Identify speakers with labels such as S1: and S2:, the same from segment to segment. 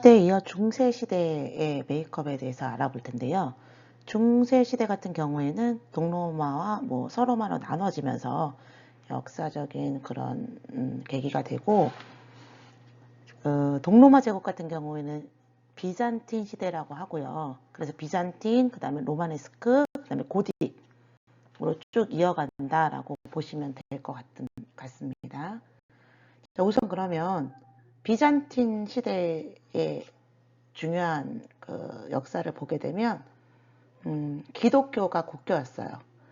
S1: 시대에 이어 중세 시대의 메이크업에 대해서 알아볼 텐데요. 중세 시대 같은 경우에는 동로마와 서로마로 나눠지면서 역사적인 그런 계기가 되고, 동로마 제국 같은 경우에는 비잔틴 시대라고 하고요. 그래서 비잔틴, 그 다음에 로마네스크, 그 다음에 고딕으로 쭉 이어간다라고 보시면 될 것 같습니다. 자, 우선 그러면 비잔틴 시대의 중요한 그 역사를 보게 되면 기독교가 국교였어요.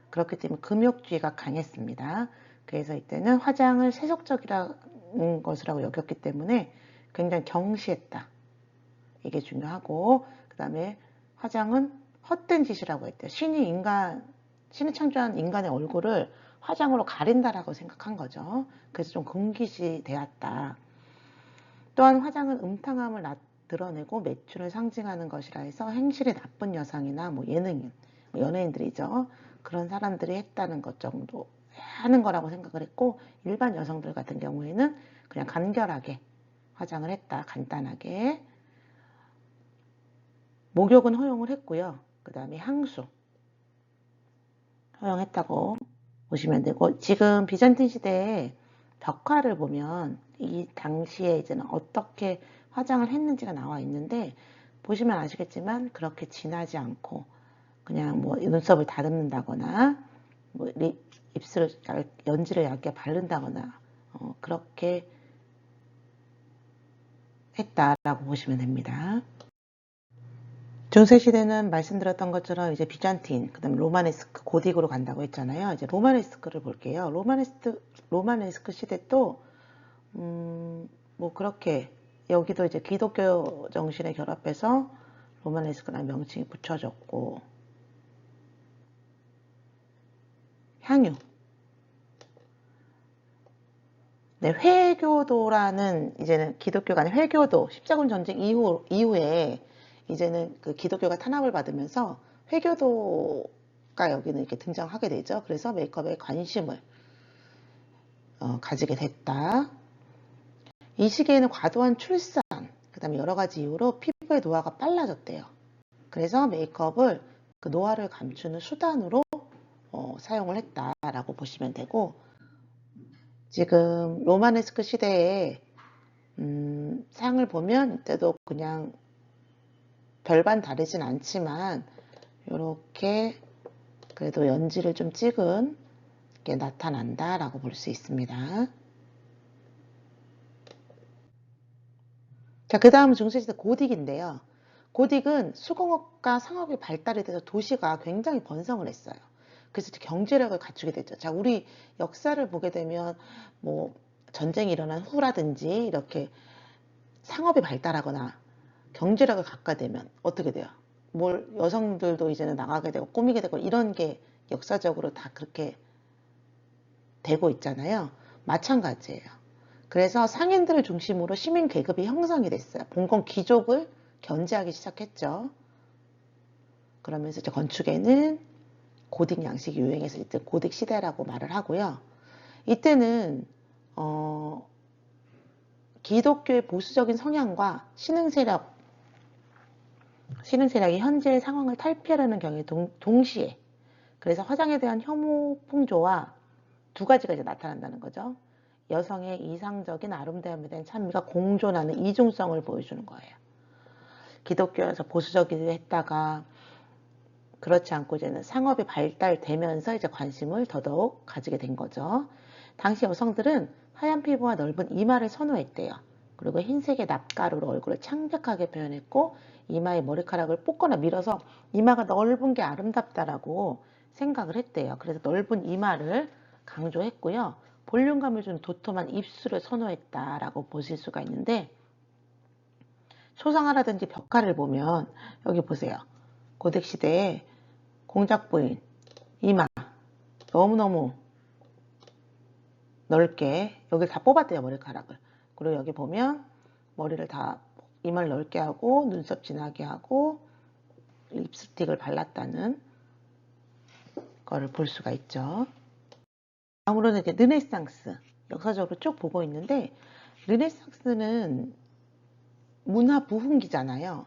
S1: 그렇기 때문에 금욕주의가 강했습니다. 그래서 이때는 화장을 세속적이라는 것이라고 여겼기 때문에 굉장히 경시했다. 이게 중요하고, 그 다음에 화장은 헛된 짓이라고 했대요. 신이 창조한 인간의 얼굴을 화장으로 가린다라고 생각한 거죠. 그래서 좀 금기시 되었다. 또한 화장은 음탕함을 드러내고 매춘을 상징하는 것이라 해서 행실이 나쁜 여성이나 예능인, 연예인들이죠. 그런 사람들이 했다는 것 정도 하는 거라고 생각을 했고, 일반 여성들 같은 경우에는 그냥 간결하게 화장을 했다. 간단하게. 목욕은 허용을 했고요. 그 다음에 향수 허용했다고 보시면 되고, 지금 비잔틴 시대에 벽화를 보면 이 당시에 이제는 어떻게 화장을 했는지가 나와 있는데, 보시면 아시겠지만 그렇게 진하지 않고 그냥 눈썹을 다듬는다거나 입술을 연지를 얇게 바른다거나 그렇게 했다라고 보시면 됩니다. 중세시대는 말씀드렸던 것처럼 이제 비잔틴, 그 다음에 로마네스크, 고딕으로 간다고 했잖아요. 이제 로마네스크를 볼게요. 로마네스크 시대 또, 그렇게, 여기도 이제 기독교 정신에 결합해서 로마네스크라는 명칭이 붙여졌고, 향유. 네, 회교도라는, 이제는 기독교가 아닌 회교도, 십자군 전쟁 이후에 이제는 그 기독교가 탄압을 받으면서 회교도가 여기는 이렇게 등장하게 되죠. 그래서 메이크업에 관심을 가지게 됐다. 이 시기에는 과도한 출산, 그 다음에 여러 가지 이유로 피부의 노화가 빨라졌대요. 그래서 메이크업을 그 노화를 감추는 수단으로 사용을 했다라고 보시면 되고, 지금 로마네스크 시대에 상을 보면 이때도 그냥 별반 다르진 않지만 이렇게 그래도 연지를 좀 찍은 게 나타난다라고 볼 수 있습니다. 자, 그 다음 중세시대 고딕인데요. 고딕은 수공업과 상업이 발달이 돼서 도시가 굉장히 번성을 했어요. 그래서 경제력을 갖추게 됐죠. 자, 우리 역사를 보게 되면 전쟁이 일어난 후라든지 이렇게 상업이 발달하거나 경제력을 갖게 되면 어떻게 돼요? 여성들도 이제는 나가게 되고 꾸미게 되고 이런 게 역사적으로 다 그렇게 되고 있잖아요. 마찬가지예요. 그래서 상인들을 중심으로 시민 계급이 형성이 됐어요. 봉건 귀족을 견제하기 시작했죠. 그러면서 이제 건축에는 고딕 양식이 유행해서 이때 고딕 시대라고 말을 하고요. 이때는 기독교의 보수적인 성향과 신흥 세력이 현재의 상황을 탈피하려는 경우에 동시에, 그래서 화장에 대한 혐오 풍조와 두 가지가 이제 나타난다는 거죠. 여성의 이상적인 아름다움에 대한 찬미가 공존하는 이중성을 보여주는 거예요. 기독교에서 보수적이기도 했다가 그렇지 않고 이제는 상업이 발달되면서 이제 관심을 더더욱 가지게 된 거죠. 당시 여성들은 하얀 피부와 넓은 이마를 선호했대요. 그리고 흰색의 납가루로 얼굴을 창백하게 표현했고, 이마에 머리카락을 뽑거나 밀어서 이마가 넓은 게 아름답다라고 생각을 했대요. 그래서 넓은 이마를 강조했고요. 볼륨감을 준 도톰한 입술을 선호했다라고 보실 수가 있는데, 초상화라든지 벽화를 보면 여기 보세요. 고딕 시대에 공작 부인 이마 너무너무 넓게 여기를 다 뽑았대요, 머리카락을. 그리고 여기 보면 머리를 다 이마를 넓게 하고 눈썹 진하게 하고 립스틱을 발랐다는 거를 볼 수가 있죠. 다음으로는 이제 르네상스 역사적으로 쭉 보고 있는데, 르네상스는 문화 부흥기잖아요.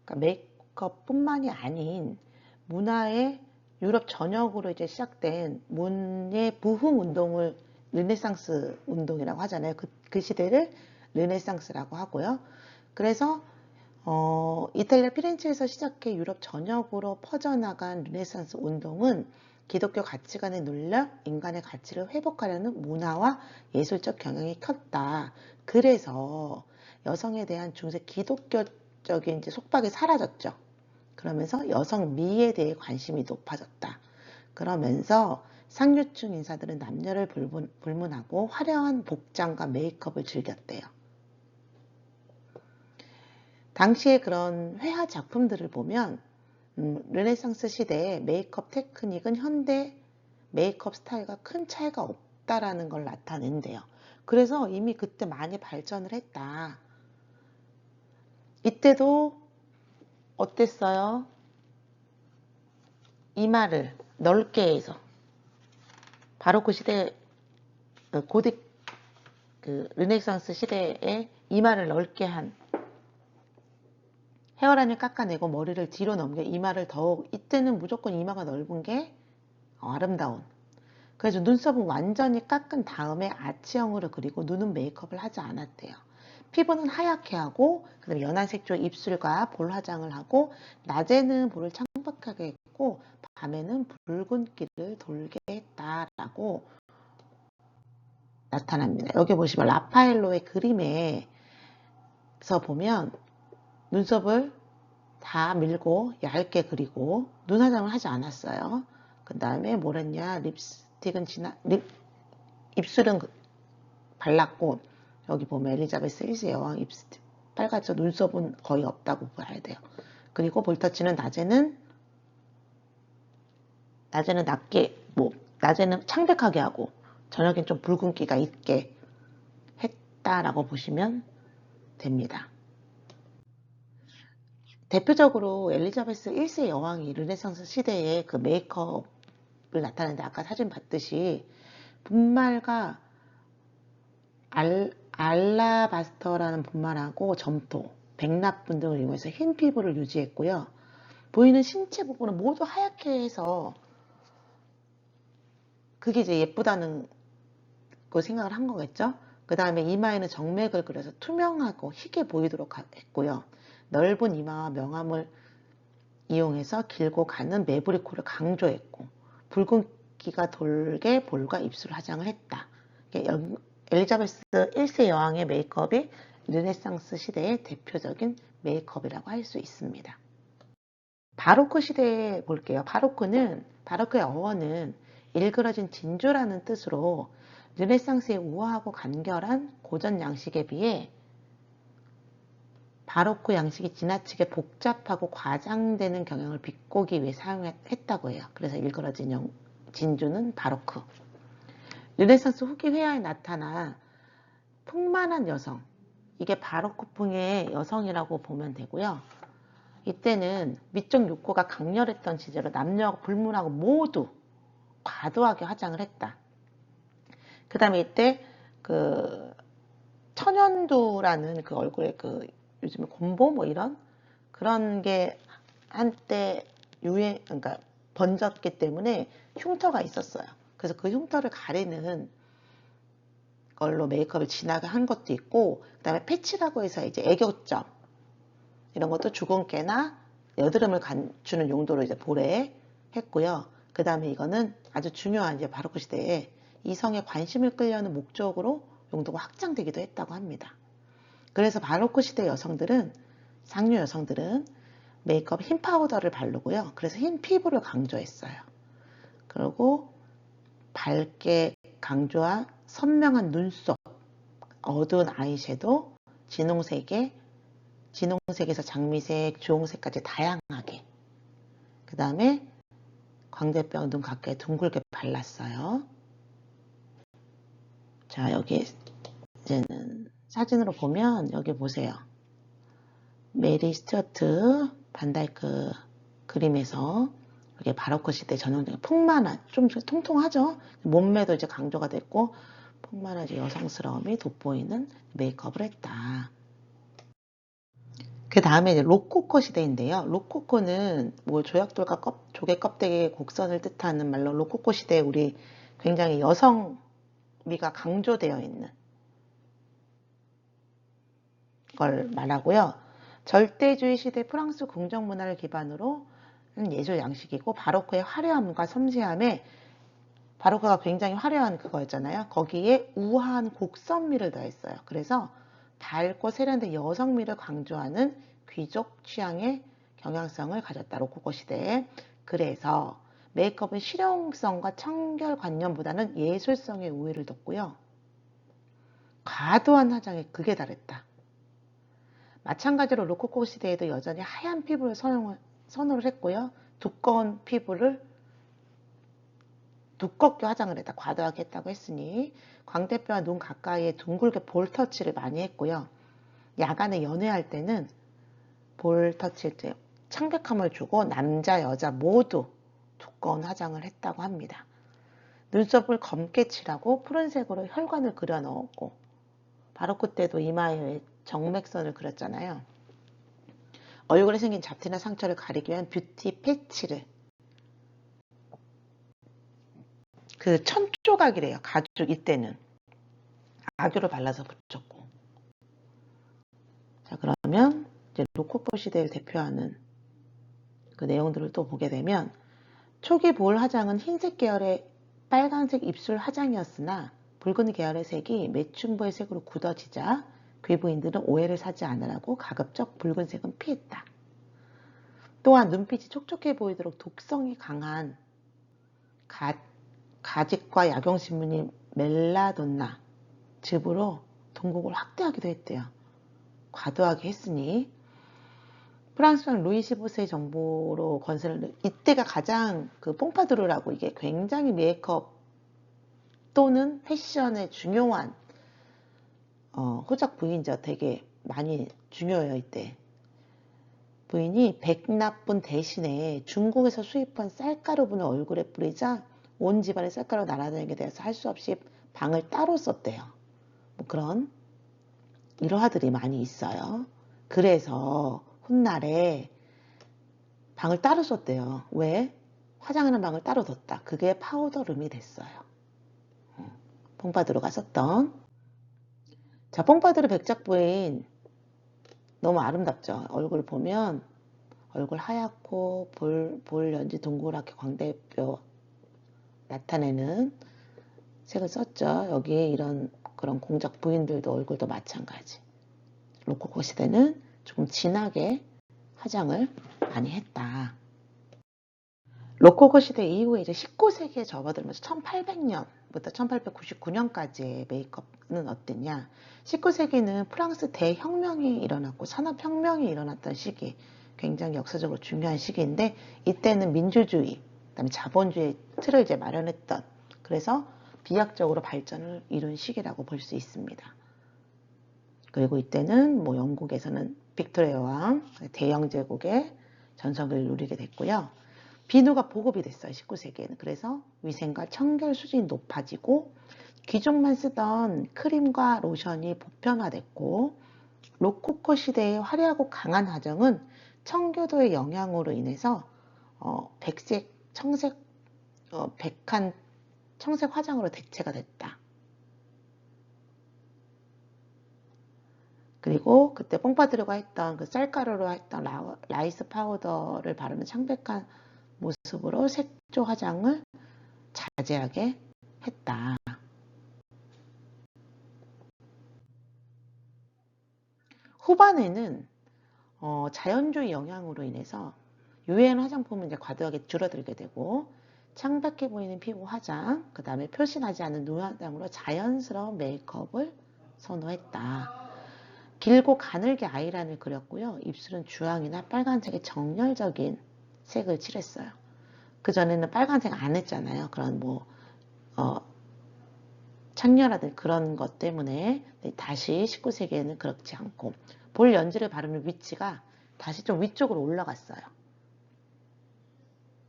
S1: 그러니까 메이크업뿐만이 아닌 문화의 유럽 전역으로 이제 시작된 문의 부흥 운동을 르네상스 운동이라고 하잖아요. 그 시대를 르네상스라고 하고요. 그래서 이탈리아 피렌체에서 시작해 유럽 전역으로 퍼져나간 르네상스 운동은 기독교 가치관에 눌려 인간의 가치를 회복하려는 문화와 예술적 경향이 컸다. 그래서 여성에 대한 중세 기독교적인 이제 속박이 사라졌죠. 그러면서 여성 미에 대해 관심이 높아졌다. 그러면서 상류층 인사들은 남녀를 불문하고 화려한 복장과 메이크업을 즐겼대요. 당시에 그런 회화 작품들을 보면 르네상스 시대의 메이크업 테크닉은 현대 메이크업 스타일과 큰 차이가 없다라는 걸 나타낸대요. 그래서 이미 그때 많이 발전을 했다. 이때도 어땠어요? 이마를 넓게 해서 바로크 시대 고딕 르네상스 시대에 이마를 넓게 한 헤어라인을 깎아내고 머리를 뒤로 넘겨 이마를 더욱 이때는 무조건 이마가 넓은 게 아름다운. 그래서 눈썹은 완전히 깎은 다음에 아치형으로 그리고 눈은 메이크업을 하지 않았대요. 피부는 하얗게 하고 그다음에 연한 색조 입술과 볼 화장을 하고 낮에는 볼을 창백하게 했고 밤에는 붉은기를 돌게 했다라고 나타납니다. 여기 보시면 라파엘로의 그림에서 보면 눈썹을 다 밀고 얇게 그리고 눈 화장을 하지 않았어요. 그 다음에 뭘 했냐, 립스틱은 입술은 발랐고 여기 보면 엘리자베스 1세 여왕 립스틱 빨갛죠. 눈썹은 거의 없다고 봐야 돼요. 그리고 볼터치는 낮에는 낮게 낮에는 창백하게 하고 저녁엔 좀 붉은기가 있게 했다라고 보시면 됩니다. 대표적으로 엘리자베스 1세 여왕이 르네상스 시대의 그 메이크업을 나타내는데 아까 사진 봤듯이 분말과 알라바스터라는 분말하고 점토, 백납분 등을 이용해서 흰 피부를 유지했고요. 보이는 신체 부분은 모두 하얗게 해서 그게 이제 예쁘다는 거 생각을 한 거겠죠. 그 다음에 이마에는 정맥을 그려서 투명하고 희게 보이도록 했고요. 넓은 이마와 명암을 이용해서 길고 가는 매부리 코를 강조했고 붉은기가 돌게 볼과 입술 화장을 했다. 엘리자베스 1세 여왕의 메이크업이 르네상스 시대의 대표적인 메이크업이라고 할 수 있습니다. 바로크 시대에 볼게요. 바로크의 어원은 일그러진 진주라는 뜻으로 르네상스의 우아하고 간결한 고전 양식에 비해 바로크 양식이 지나치게 복잡하고 과장되는 경향을 비꼬기 위해 사용했다고 해요. 그래서 일그러진 진주는 바로크. 르네상스 후기 회화에 나타난 풍만한 여성, 이게 바로크풍의 여성이라고 보면 되고요. 이때는 미적 욕구가 강렬했던 시절로 남녀하고 불문하고 모두 과도하게 화장을 했다. 그 다음에 이때 그 천연두라는 그 얼굴에 그 요즘에 곰보 뭐 이런 그런 게 한때 그러니까 번졌기 때문에 흉터가 있었어요. 그래서 그 흉터를 가리는 걸로 메이크업을 진하게 한 것도 있고, 그 다음에 패치라고 해서 이제 애교점 이런 것도 주근깨나 여드름을 감추는 용도로 이제 볼에 했고요. 그 다음에 이거는 아주 중요한 이제 바로크 시대에 이성의 관심을 끌려는 목적으로 용도가 확장되기도 했다고 합니다. 그래서 바로크 시대 여성들은 상류 여성들은 메이크업 흰 파우더를 바르고요. 그래서 흰 피부를 강조했어요. 그리고 밝게 강조한 선명한 눈썹, 어두운 아이섀도우, 진홍색에서 장미색, 주홍색까지 다양하게. 그 다음에 광대뼈 눈 가까이 둥글게 발랐어요. 자, 여기 이제는 사진으로 보면 여기 보세요. 메리 스튜어트 반다이크 그림에서 이게 바로크 시대 전형적인 풍만한, 좀 통통하죠? 몸매도 이제 강조가 됐고 풍만한 여성스러움이 돋보이는 메이크업을 했다. 그 다음에 이제 로코코 시대인데요. 로코코는 뭐 조약돌과 조개 껍데기의 곡선을 뜻하는 말로 로코코 시대에 우리 굉장히 여성미가 강조되어 있는 걸 말하고요. 절대주의 시대 프랑스 궁정 문화를 기반으로 한 예술 양식이고 바로크의 화려함과 섬세함에 바로크가 굉장히 화려한 그거였잖아요. 거기에 우아한 곡선미를 더했어요. 그래서 밝고 세련된 여성미를 강조하는 귀족 취향의 경향성을 가졌다. 로코코 시대에. 그래서 메이크업은 실용성과 청결관념보다는 예술성의 우위를 뒀고요. 과도한 화장에 극에 달했다. 마찬가지로 로코코 시대에도 여전히 하얀 피부를 선호를 했고요. 두꺼운 피부를 두껍게 화장을 했다. 과도하게 했다고 했으니 광대뼈와 눈 가까이에 둥글게 볼터치를 많이 했고요. 야간에 연애할 때는 볼터치일 때 창백함을 주고 남자 여자 모두 두꺼운 화장을 했다고 합니다. 눈썹을 검게 칠하고 푸른색으로 혈관을 그려 넣었고 바로크 때도 이마에 정맥선을 그렸잖아요. 얼굴에 생긴 잡티나 상처를 가리기 위한 뷰티 패치를 그 천조각이래요. 가죽 이때는 아교를 발라서 붙였고. 자, 그러면 이제 로코코 시대를 대표하는 그 내용들을 또 보게 되면 초기 볼 화장은 흰색 계열의 빨간색 입술 화장이었으나 붉은 계열의 색이 매춘부의 색으로 굳어지자 귀부인들은 오해를 사지 않으라고 가급적 붉은색은 피했다. 또한 눈빛이 촉촉해 보이도록 독성이 강한 가직과 약용신문인 멜라돈나 즙으로 동국을 확대하기도 했대요. 과도하게 했으니 프랑스 왕 루이 15세의 정보로 건설을 이때가 가장 그 뽕파두르라고 이게 굉장히 메이크업 또는 패션의 중요한 후작 부인이죠. 되게 많이 중요해요. 이때 부인이 백납분 대신에 중국에서 수입한 쌀가루분을 얼굴에 뿌리자 온 집안에 쌀가루 날아다니게 되어서 할 수 없이 방을 따로 썼대요. 뭐 그런 일화들이 많이 있어요. 그래서 훗날에 방을 따로 썼대요. 왜? 화장하는 방을 따로 뒀다. 그게 파우더룸이 됐어요. 뽕파두르가 썼던. 자, 뽕파두르 백작 부인 너무 아름답죠. 얼굴 보면 얼굴 하얗고 볼 연지 동그랗게 광대뼈 나타내는 색을 썼죠. 여기 이런 그런 공작 부인들도 얼굴도 마찬가지. 로코코 시대는 조금 진하게 화장을 많이 했다. 로코코 시대 이후에 이제 19세기에 접어들면서 1800년부터 1899년까지의 메이크업은 어땠냐? 19세기는 프랑스 대혁명이 일어났고 산업혁명이 일어났던 시기, 굉장히 역사적으로 중요한 시기인데 이때는 민주주의, 그다음에 자본주의 틀을 이제 마련했던, 그래서 비약적으로 발전을 이룬 시기라고 볼 수 있습니다. 그리고 이때는 뭐 영국에서는 빅토리아 왕 대영 제국의 전성기를 누리게 됐고요. 비누가 보급이 됐어요. 19세기에는. 그래서 위생과 청결 수준이 높아지고 귀족만 쓰던 크림과 로션이 보편화됐고 로코코 시대의 화려하고 강한 화장은 청교도의 영향으로 인해서 백색, 청색, 백한 청색 화장으로 대체가 됐다. 그리고 그때 뽕파두르가 했던 그 쌀가루로 했던 라이스 파우더를 바르는 창백한 모습으로 색조 화장을 자제하게 했다. 후반에는 자연주의 영향으로 인해서 유해한 화장품은 이제 과도하게 줄어들게 되고 창백해 보이는 피부 화장, 그 다음에 표시나지 않은 눈 화장으로 자연스러운 메이크업을 선호했다. 길고 가늘게 아이라인을 그렸고요. 입술은 주황이나 빨간색의 정열적인 색을 칠했어요. 그전에는 빨간색 안 했잖아요. 그런 뭐 창녀라든 그런 것 때문에 다시 19세기에는 그렇지 않고 볼 연지를 바르는 위치가 다시 좀 위쪽으로 올라갔어요.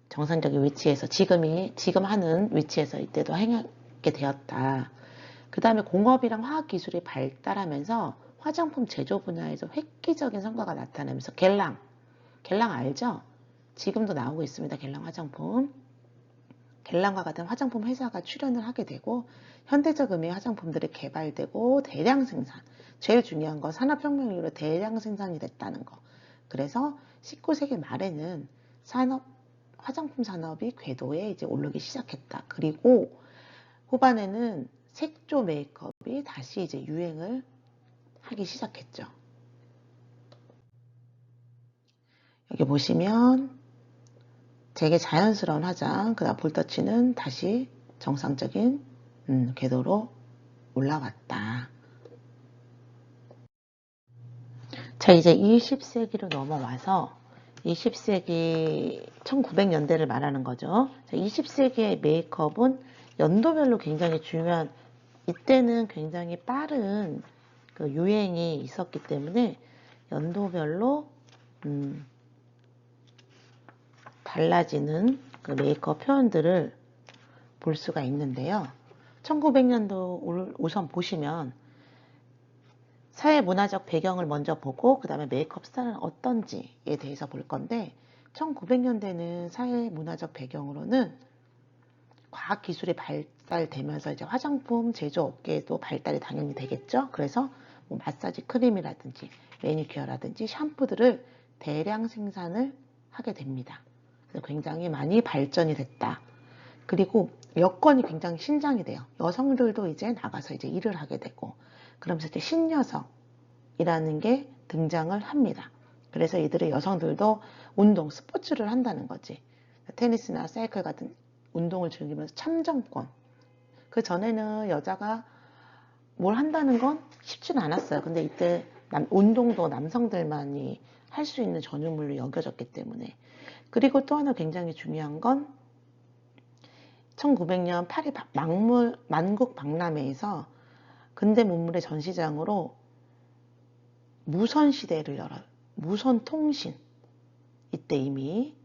S1: 정상적인 위치에서 지금 하는 위치에서 이때도 행하게 되었다. 그 다음에 공업이랑 화학기술이 발달하면서 화장품 제조 분야에서 획기적인 성과가 나타나면서 겔랑 알죠? 지금도 나오고 있습니다. 겔랑 화장품. 겔랑과 같은 화장품 회사가 출연을 하게 되고 현대적 의미의 화장품들이 개발되고 대량 생산, 제일 중요한 건 산업혁명 이후로 대량 생산이 됐다는 거. 그래서 19세기 말에는 화장품 산업이 궤도에 이제 오르기 시작했다. 그리고 후반에는 색조 메이크업이 다시 이제 유행을 하기 시작했죠. 여기 보시면 되게 자연스러운 화장, 그다음 볼터치는 다시 정상적인 궤도로 올라왔다. 자, 이제 20세기로 넘어와서 20세기 1900년대를 말하는 거죠. 자, 20세기의 메이크업은 연도별로 굉장히 중요한, 이때는 굉장히 빠른 그 유행이 있었기 때문에 연도별로 달라지는 그 메이크업 표현들을 볼 수가 있는데요. 1900년도 우선 보시면 사회 문화적 배경을 먼저 보고 그 다음에 메이크업 스타일은 어떤지에 대해서 볼 건데 1900년대는 사회 문화적 배경으로는 과학 기술이 발달되면서 이제 화장품 제조 업계에도 발달이 당연히 되겠죠. 그래서 뭐 마사지 크림이라든지 매니큐어라든지 샴푸들을 대량 생산을 하게 됩니다. 그래서 굉장히 많이 발전이 됐다. 그리고 여건이 굉장히 신장이 돼요. 여성들도 이제 나가서 이제 일을 하게 되고 그러면서 이제 신여성이라는 게 등장을 합니다. 그래서 이들의 여성들도 운동, 스포츠를 한다는 거지. 테니스나 사이클 같은 운동을 즐기면서 참정권. 그 전에는 여자가 뭘 한다는 건 쉽지는 않았어요. 근데 이때 운동도 남성들만이 할 수 있는 전유물로 여겨졌기 때문에. 그리고 또 하나 굉장히 중요한 건 1900년 파리 만국 박람회에서 근대 문물의 전시장으로 무선 시대를 열어요. 무선 통신. 이때 이미.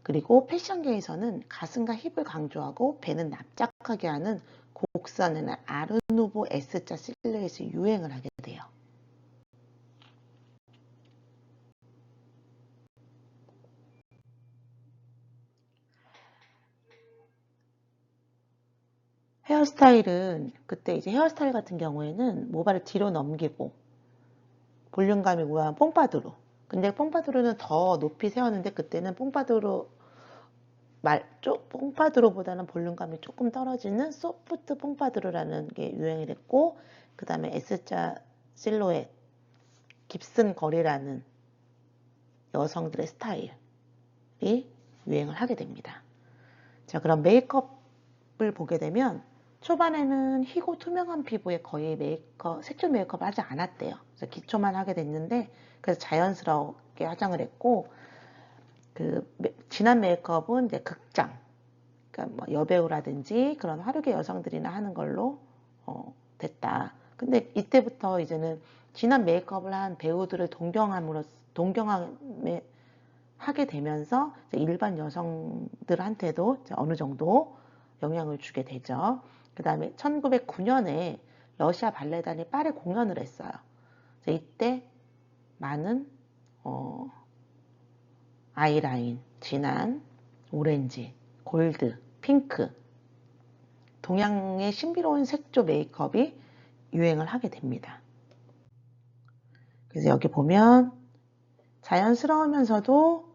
S1: 그리고 패션계에서는 가슴과 힙을 강조하고 배는 납작하게 하는 곡선이나 아르누보 S자 실루엣이 유행을 하게 돼요. 헤어스타일은 그때 이제 헤어스타일 같은 경우에는 모발을 뒤로 넘기고 볼륨감이 우아한 뽕파두로. 근데 뽕파두로는 더 높이 세웠는데 그때는 뽕파두로보다는 볼륨감이 조금 떨어지는 소프트 뽕파두로라는 게 유행이 됐고 그 다음에 S자 실루엣 깁슨 거리라는 여성들의 스타일이 유행을 하게 됩니다. 자, 그럼 메이크업을 보게 되면 초반에는 희고 투명한 피부에 거의 색조 메이크업을 하지 않았대요. 그래서 기초만 하게 됐는데 그래서 자연스럽게 화장을 했고 그 진한 메이크업은 이제 극장, 그러니까 뭐 여배우라든지 그런 화류계 여성들이나 하는 걸로 됐다. 근데 이때부터 이제는 진한 메이크업을 한 배우들을 하게 되면서 일반 여성들한테도 어느 정도 영향을 주게 되죠. 그 다음에 1909년에 러시아 발레단이 파리 공연을 했어요. 이때 많은 아이라인, 진한, 오렌지, 골드, 핑크, 동양의 신비로운 색조 메이크업이 유행을 하게 됩니다. 그래서 여기 보면 자연스러우면서도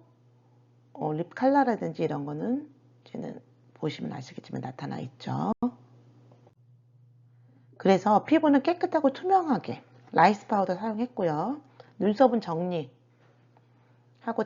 S1: 립 컬러라든지 이런 거는 이제는 보시면 아시겠지만 나타나 있죠. 그래서 피부는 깨끗하고 투명하게 라이스 파우더 사용했고요. 눈썹은 정리하고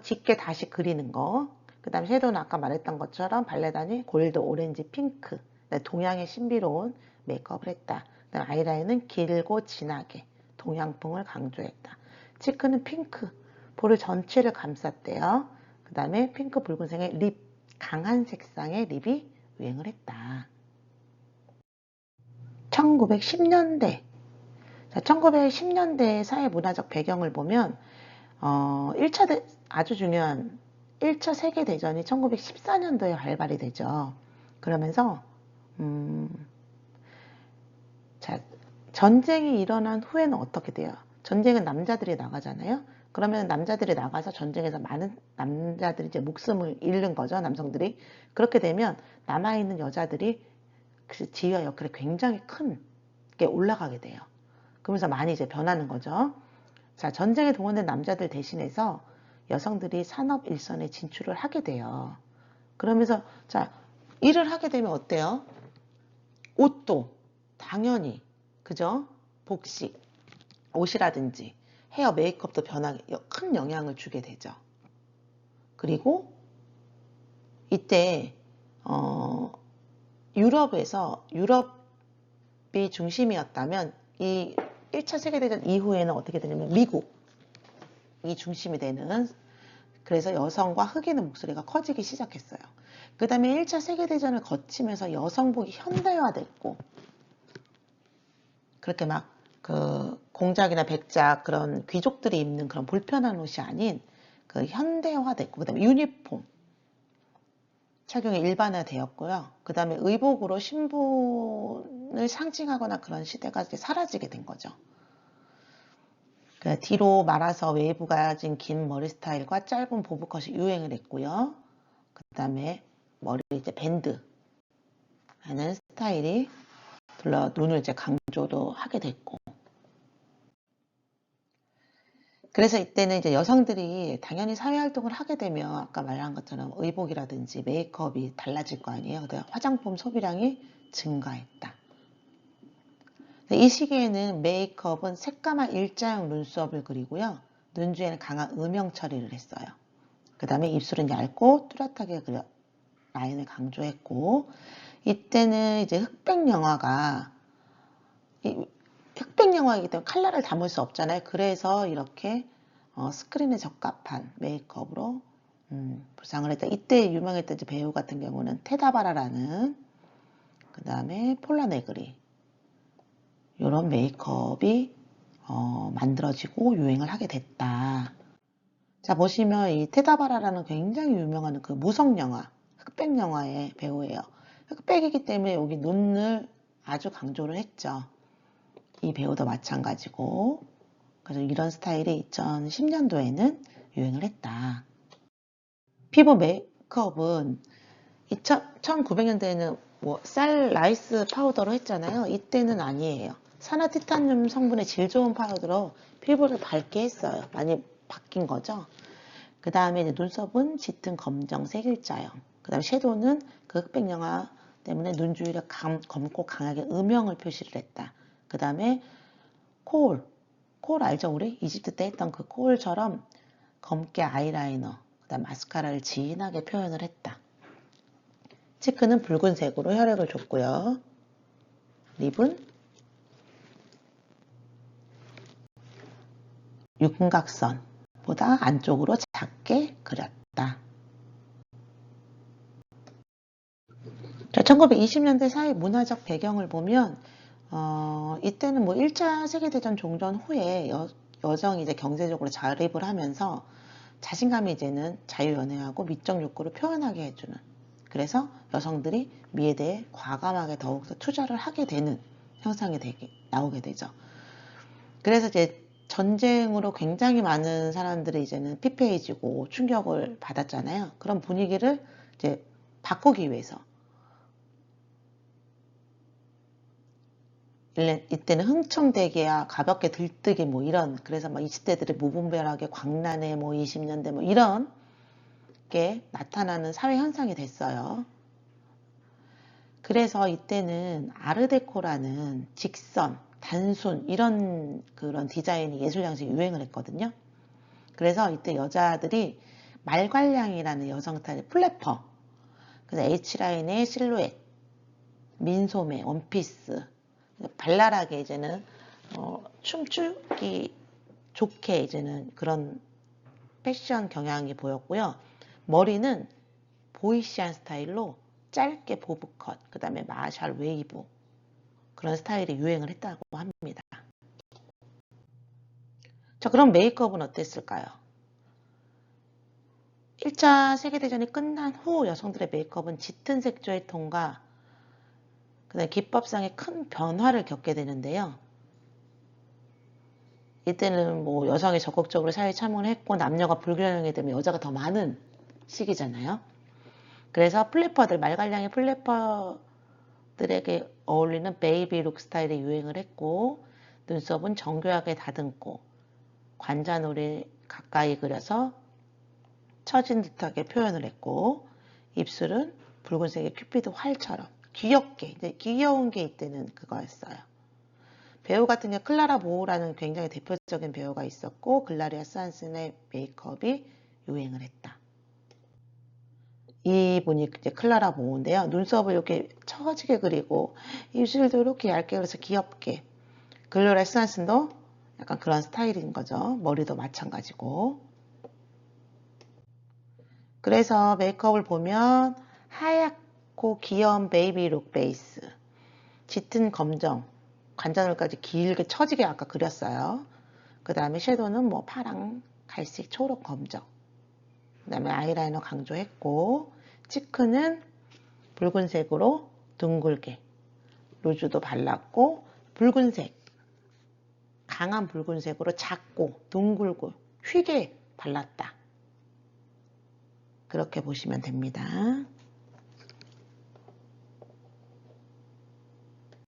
S1: 짙게 다시 그리는 거. 그 다음에 섀도우는 아까 말했던 것처럼 발레단이 골드, 오렌지, 핑크 동양의 신비로운 메이크업을 했다. 그다음 아이라인은 길고 진하게 동양풍을 강조했다. 치크는 핑크, 볼을 전체를 감쌌대요. 그 다음에 핑크 붉은색의 립, 강한 색상의 립이 유행을 했다. 1910년대. 자, 1910년대 사회 문화적 배경을 보면 아주 중요한 1차 세계대전이 1914년도에 발발이 되죠. 그러면서 자, 전쟁이 일어난 후에는 어떻게 돼요? 전쟁은 남자들이 나가잖아요. 그러면 남자들이 나가서 전쟁에서 많은 남자들이 이제 목숨을 잃는 거죠. 남성들이. 그렇게 되면 남아있는 여자들이 그 지휘와 역할이 굉장히 큰 게 올라가게 돼요. 그러면서 많이 이제 변하는 거죠. 자, 전쟁에 동원된 남자들 대신해서 여성들이 산업 일선에 진출을 하게 돼요. 그러면서 자, 일을 하게 되면 어때요? 옷도 당연히 그죠? 복식, 옷이라든지 헤어 메이크업도 변하게 큰 영향을 주게 되죠. 그리고 이때 유럽이 중심이었다면 이 1차 세계대전 이후에는 어떻게 되냐면 미국이 중심이 되는, 그래서 여성과 흑인의 목소리가 커지기 시작했어요. 그 다음에 1차 세계대전을 거치면서 여성복이 현대화됐고, 그렇게 막 그 공작이나 백작 그런 귀족들이 입는 그런 불편한 옷이 아닌 그 현대화됐고, 그 다음에 유니폼 착용이 일반화되었고요. 그 다음에 의복으로 신분을 상징하거나 그런 시대가 이제 사라지게 된 거죠. 그 뒤로 말아서 웨이브가 가진 긴 머리 스타일과 짧은 보브컷이 유행을 했고요. 그 다음에 머리 이제 밴드 하는 스타일이 둘러 눈을 이제 강조도 하게 됐고. 그래서 이때는 이제 여성들이 당연히 사회활동을 하게 되면 아까 말한 것처럼 의복이라든지 메이크업이 달라질 거 아니에요. 그다음에 화장품 소비량이 증가했다. 이 시기에는 메이크업은 새까만 일자형 눈썹을 그리고요. 눈주에는 강한 음영 처리를 했어요. 그 다음에 입술은 얇고 뚜렷하게 그려 라인을 강조했고, 이때는 이제 흑백 영화가 흑백 영화이기 때문에 컬러를 담을 수 없잖아요. 그래서 이렇게 스크린에 적합한 메이크업으로 구상을 했다. 이때 유명했던 배우 같은 경우는 테다바라라는, 그 다음에 폴라 네그리, 이런 메이크업이 만들어지고 유행을 하게 됐다. 자, 보시면 이 테다바라라는 굉장히 유명한 그 무성 영화, 흑백 영화의 배우예요. 흑백이기 때문에 여기 눈을 아주 강조를 했죠. 이 배우도 마찬가지고. 그래서 이런 스타일이 2010년도에는 유행을 했다. 피부 메이크업은 1900년대에는 뭐 쌀 라이스 파우더로 했잖아요. 이때는 아니에요. 산화 티타늄 성분의 질 좋은 파우더로 피부를 밝게 했어요. 많이 바뀐 거죠. 그 다음에 이제 눈썹은 짙은 검정색 일자형. 그 다음에 섀도우는 그 흑백 영화 때문에 눈 주위를 검고 강하게 음영을 표시를 했다. 그 다음에 코올 알죠? 우리 이집트 때 했던 그 코올처럼 검게 아이라이너, 그 다음 마스카라를 진하게 표현을 했다. 치크는 붉은색으로 혈액을 줬고요. 립은 윤곽선보다 안쪽으로 작게 그렸다. 자, 1920년대 사회 문화적 배경을 보면 이때는 뭐 1차 세계대전 종전 후에 여성이 이제 경제적으로 자립을 하면서 자신감이 이제는 자유연애하고 미적 욕구를 표현하게 해주는, 그래서 여성들이 미에 대해 과감하게 더욱더 투자를 하게 되는 형상이 나오게 되죠. 그래서 이제 전쟁으로 굉장히 많은 사람들이 이제는 피폐해지고 충격을 받았잖아요. 그런 분위기를 이제 바꾸기 위해서 이때는 흥청대기야 가볍게 들뜨기 뭐 이런, 그래서 막 20대들이 무분별하게 광란해 뭐 20년대 뭐 이런 게 나타나는 사회 현상이 됐어요. 그래서 이때는 아르데코라는 직선, 단순 이런 그런 디자인이 예술 양식이 유행을 했거든요. 그래서 이때 여자들이 말괄량이라는 여성 스타일 플래퍼, 그래서 H라인의 실루엣, 민소매, 원피스, 발랄하게 이제는 춤추기 좋게 이제는 그런 패션 경향이 보였고요. 머리는 보이시한 스타일로 짧게 보브컷, 그 다음에 마샬 웨이브 그런 스타일이 유행을 했다고 합니다. 자, 그럼 메이크업은 어땠을까요? 1차 세계대전이 끝난 후 여성들의 메이크업은 짙은 색조의 톤과 그다음에 기법상의 큰 변화를 겪게 되는데요. 이때는 뭐 여성이 적극적으로 사회에 참여를 했고 남녀가 불균형이 되면 여자가 더 많은 시기잖아요. 그래서 플래퍼들, 말갈량의 플래퍼들에게 어울리는 베이비 룩 스타일이 유행을 했고 눈썹은 정교하게 다듬고 관자놀이 가까이 그려서 처진 듯하게 표현을 했고 입술은 붉은색의 큐피드 활처럼 귀엽게, 이제 귀여운 게 이때는 그거였어요. 배우 같은 경우 클라라 보우라는 굉장히 대표적인 배우가 있었고 글라리아 스완슨의 메이크업이 유행을 했다. 이분이 이제 클라라 보우인데요. 눈썹을 이렇게 처지게 그리고 입술도 이렇게 얇게 그려서 귀엽게. 글라리아 스완슨도 약간 그런 스타일인 거죠. 머리도 마찬가지고. 그래서 메이크업을 보면 하얗고 귀여운 베이비 룩 베이스, 짙은 검정, 관자놀까지 길게 처지게 아까 그렸어요. 그 다음에 섀도우는 뭐 파랑, 갈색, 초록, 검정. 그 다음에 아이라이너 강조했고 치크는 붉은색으로 둥글게 루즈도 발랐고 붉은색, 강한 붉은색으로 작고 둥글고 휘게 발랐다. 그렇게 보시면 됩니다.